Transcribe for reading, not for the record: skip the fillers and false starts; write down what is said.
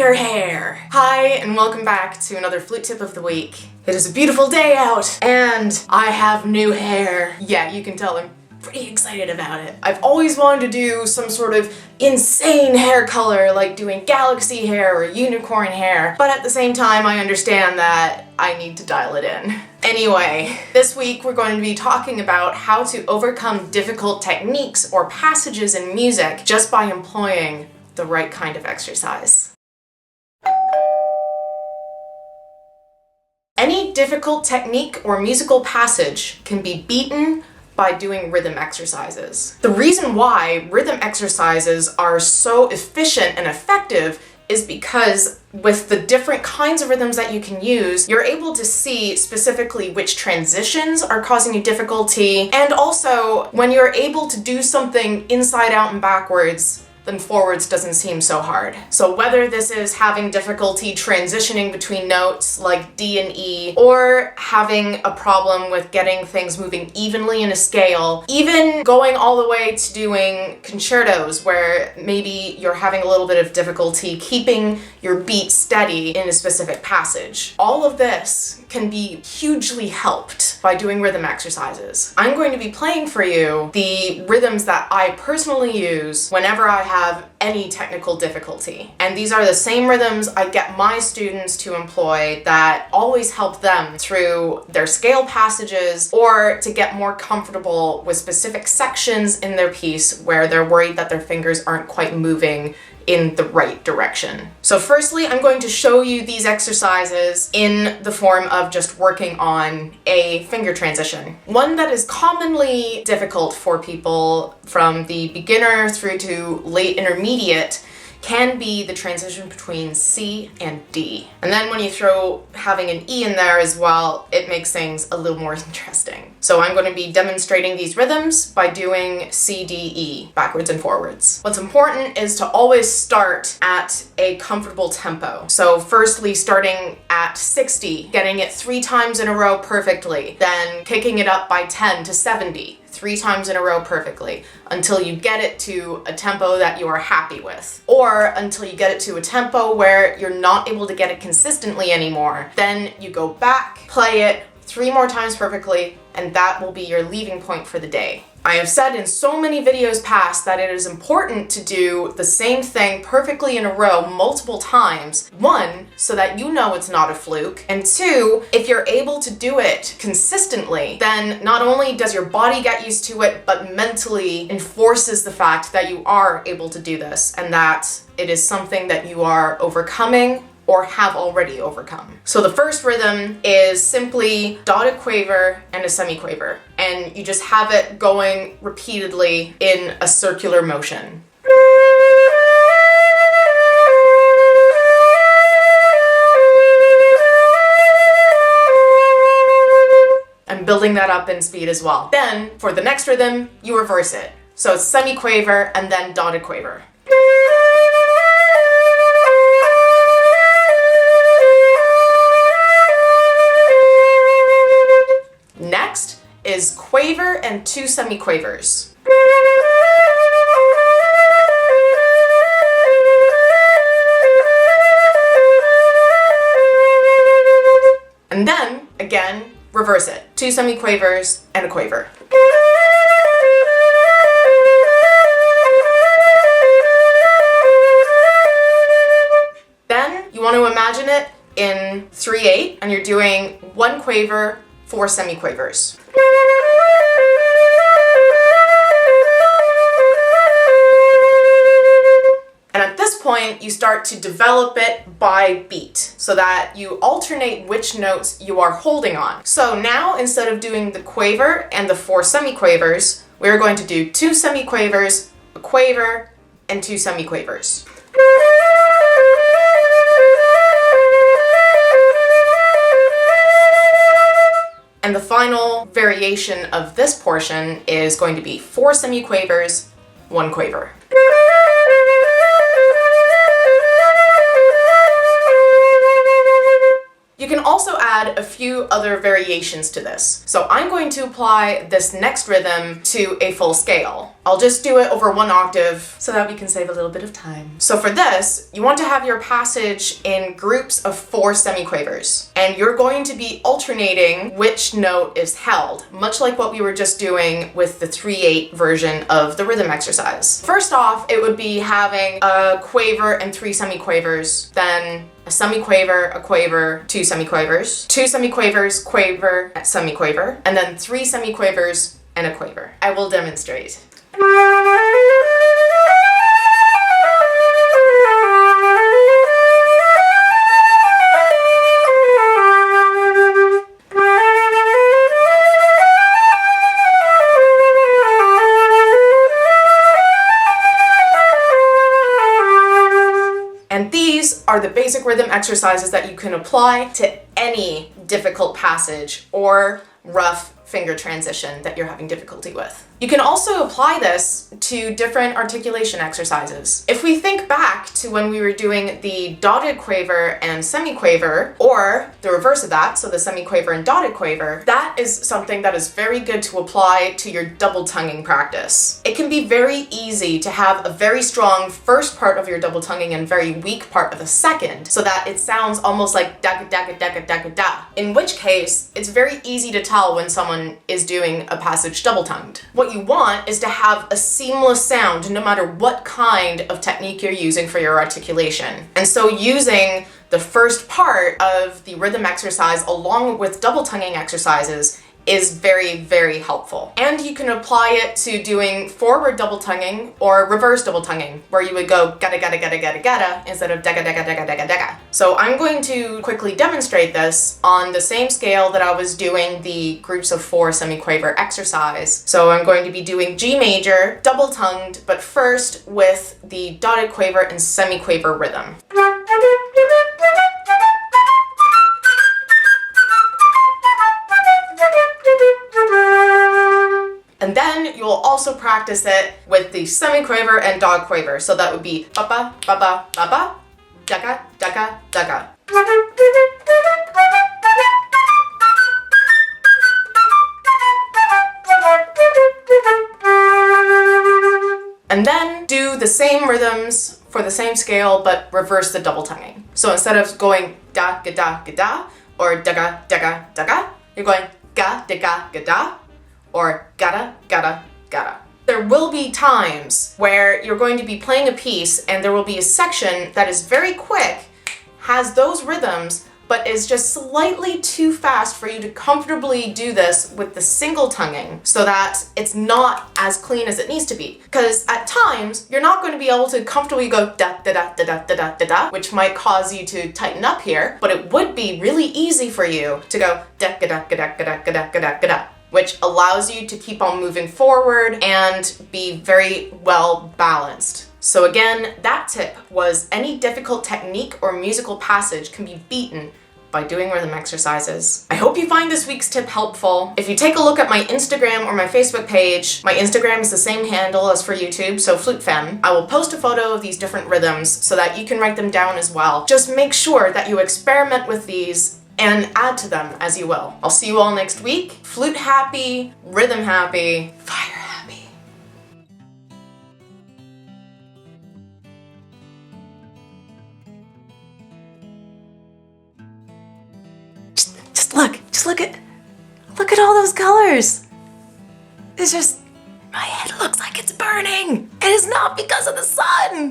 your hair! Hi, and welcome back to another flute tip of the week. It is a beautiful day out, and I have new hair. Yeah, you can tell I'm pretty excited about it. I've always wanted to do some sort of insane hair color, like doing galaxy hair or unicorn hair, but at the same time I understand that I need to dial it in. Anyway, this week we're going to be talking about how to overcome difficult techniques or passages in music just by employing the right kind of exercise. Any difficult technique or musical passage can be beaten by doing rhythm exercises. The reason why rhythm exercises are so efficient and effective is because with the different kinds of rhythms that you can use, you're able to see specifically which transitions are causing you difficulty, and also when you're able to do something inside out and backwards, then forwards doesn't seem so hard. So whether this is having difficulty transitioning between notes like D and E, or having a problem with getting things moving evenly in a scale, even going all the way to doing concertos where maybe you're having a little bit of difficulty keeping your beat steady in a specific passage. All of this can be hugely helped by doing rhythm exercises. I'm going to be playing for you the rhythms that I personally use whenever I have any technical difficulty. And these are the same rhythms I get my students to employ that always help them through their scale passages or to get more comfortable with specific sections in their piece where they're worried that their fingers aren't quite moving in the right direction. So firstly, I'm going to show you these exercises in the form of just working on a finger transition. One that is commonly difficult for people from the beginner through to late intermediate can be the transition between C and D. And then when you throw having an E in there as well, it makes things a little more interesting. So I'm going to be demonstrating these rhythms by doing C, D, E, backwards and forwards. What's important is to always start at a comfortable tempo. So firstly, starting at 60, getting it 3 times in a row perfectly, then kicking it up by 10 to 70. 3 times in a row perfectly until you get it to a tempo that you are happy with, or until you get it to a tempo where you're not able to get it consistently anymore. Then you go back, play it 3 more times perfectly, and that will be your leaving point for the day. I have said in so many videos past that it is important to do the same thing perfectly in a row multiple times. 1, so that you know it's not a fluke, and 2, if you're able to do it consistently, then not only does your body get used to it, but mentally enforces the fact that you are able to do this and that it is something that you are overcoming or have already overcome. So the first rhythm is simply dotted quaver and a semiquaver, and you just have it going repeatedly in a circular motion. I'm building that up in speed as well. Then for the next rhythm, you reverse it. So it's semiquaver and then dotted quaver. Next is quaver and 2 semiquavers. And then, again, reverse it. 2 semiquavers and a quaver. Then you want to imagine it in 3/8, and you're doing 1 quaver, 4 semiquavers. And at this point, you start to develop it by beat so that you alternate which notes you are holding on. So now, instead of doing the quaver and the 4 semiquavers, we're going to do 2 semiquavers, a quaver, and 2 semiquavers. And the final variation of this portion is going to be 4 semiquavers, 1 quaver. You can also add a few other variations to this. So I'm going to apply this next rhythm to a full scale. I'll just do it over 1 octave so that we can save a little bit of time. So for this, you want to have your passage in groups of 4 semiquavers, and you're going to be alternating which note is held, much like what we were just doing with the 3/8 version of the rhythm exercise. First off, it would be having a quaver and 3 semiquavers, then a semiquaver, a quaver, 2 semiquavers, 2 semiquavers, quaver, semiquaver, and then 3 semiquavers and a quaver. I will demonstrate. And these are the basic rhythm exercises that you can apply to any difficult passage or rough finger transition that you're having difficulty with. You can also apply this to different articulation exercises. If we think back to when we were doing the dotted quaver and semiquaver, or the reverse of that, so the semiquaver and dotted quaver, that is something that is very good to apply to your double tonguing practice. It can be very easy to have a very strong first part of your double tonguing and very weak part of the second, so that it sounds almost like da da da da da da. In which case, it's very easy to tell when someone is doing a passage double tongued. What you want is to have a seamless sound no matter what kind of technique you're using for your articulation. And so using the first part of the rhythm exercise along with double tonguing exercises is very, very helpful. And you can apply it to doing forward double tonguing or reverse double tonguing, where you would go gada gada gada gada gada instead of daga daga daga daga daga. So I'm going to quickly demonstrate this on the same scale that I was doing the groups of 4 semiquaver exercise. So I'm going to be doing G major, double tongued, but first with the dotted quaver and semiquaver rhythm. And then you'll also practice it with the semiquaver and dog quaver. So that would be ba-ba, ba-ba, ba-ba, daga, daga, daga. And then do the same rhythms for the same scale, but reverse the double tonguing. So instead of going da, ga, da, ga, da, or daga, daga, daga, you're going ga, daga, ga, da, or gada, gada, gada. There will be times where you're going to be playing a piece and there will be a section that is very quick, has those rhythms, but is just slightly too fast for you to comfortably do this with the single tonguing so that it's not as clean as it needs to be. Because at times, you're not going to be able to comfortably go da da da da da da da da, which might cause you to tighten up here, but it would be really easy for you to go da da da da da da da da da da, which allows you to keep on moving forward and be very well balanced. So again, that tip was any difficult technique or musical passage can be beaten by doing rhythm exercises. I hope you find this week's tip helpful. If you take a look at my Instagram or my Facebook page, my Instagram is the same handle as for YouTube, so FluteFem. I will post a photo of these different rhythms so that you can write them down as well. Just make sure that you experiment with these and add to them as you will. I'll see you all next week. Flute happy, rhythm happy, fire happy. Just look at all those colors. It's just, my head looks like it's burning. It is not because of the sun.